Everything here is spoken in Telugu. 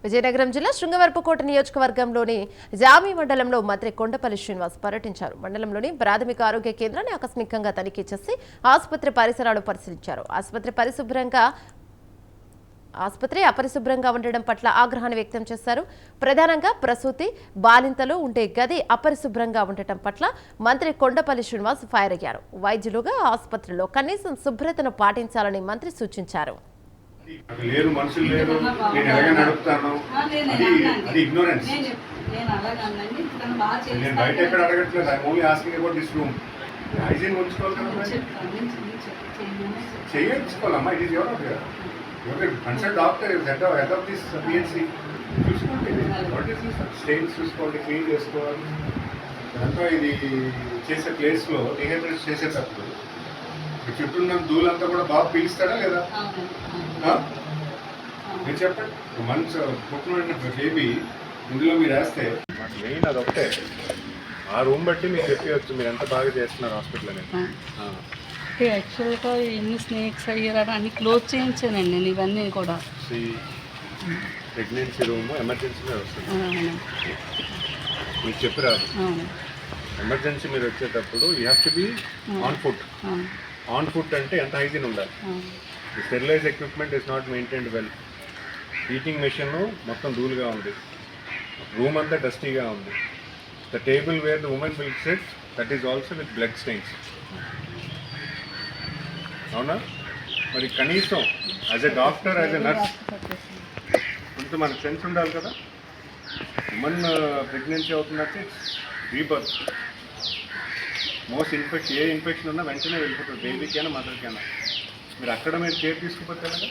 విజయనగరం జిల్లా శృంగవరపుకోట నియోజకవర్గంలోని జామి మండలంలో మంత్రి కొండపల్లి శ్రీనివాస్ పర్యటించారు. మండలంలోని ప్రాథమిక ఆరోగ్య కేంద్రాన్ని ఆకస్మికంగా తనిఖీ చేసి ఆసుపత్రి పరిసరాలు పరిశీలించారు. ఆసుపత్రి అపరిశుభ్రంగా ఉండడం పట్ల ఆగ్రహాన్ని వ్యక్తం చేశారు. ప్రధానంగా ప్రసూతి బాలింతలు ఉండే గది అపరిశుభ్రంగా ఉండటం పట్ల మంత్రి కొండపల్లి శ్రీనివాస్ ఫైర్ అయ్యారు. వైద్యులుగా ఆసుపత్రిలో కనీసం శుభ్రతను పాటించాలని మంత్రి సూచించారు. లేరు మనుషులు లేరు నేను ఎలాగ నడుపుతాను అది ఇగ్నోరెన్స్. నేను బయట ఎక్కడ అడగట్లేదు. I only asking about this room. Hygiene ఉంచుకోవాలి కదా, చేయించుకోవాలమ్మా. It is your consult doctor head of this PHC. చూసుకోండి, వాట్ ఈస్ దిస్ స్టెయిన్స్ చూసుకోండి, క్లీన్ చేసుకోవాలి. దాంట్లో ఇది చేసే ప్లేస్లో డిహైడ్రేట్ చేసేటప్పుడు చుట్టూ ఉన్న ధూళంతా కూడా బాగా పీలుస్తాడా లేదా? మీరు చెప్పండి. మంచి పుట్టిన బేబీ ఇందులో మీరు వేస్తే మెయిన్ అది ఒకటే. ఆ రూమ్ బట్టి మీరు చెప్పవచ్చు మీరు ఎంత బాగా చేస్తున్నారు హాస్పిటల్ అనేది. యాక్చువల్గా ఎన్ని స్నేక్స్ అయ్యారా అన్ని క్లోజ్ చేయించానండి నేను. ఇవన్నీ కూడా ప్రెగ్నెన్సీ రూమ్ ఎమర్జెన్సీలో వస్తుంది. మీకు చెప్పిరాదు. ఎమర్జెన్సీ మీరు వచ్చేటప్పుడు you have to be on foot. On foot అంటే ఎంత హైజీన్ ఉండాలి. Sterilize equipment is not maintained well. Heating machine మొత్తం ధూళిగా ఉంది, రూమ్ అంతా డస్టీగా ఉంది. The table where the women will sit that is also with blood stains. అవునా? మరి కనీసం as a doctor, as a nurse కొంత మనకు సెన్స్ ఉండాలి కదా. ఉమెన్ ప్రెగ్నెన్సీ అవుతున్నట్టు రీబర్త్. మోస్ట్ ఇన్ఫెక్షన్, ఏ ఇన్ఫెక్షన్ ఉన్నా వెంటనే వెళ్ళిపోతుంది, బేబీకైనా మదర్కైనా. మీరు అక్కడ మీరు కేర్ తీసుకుపోతే కదా.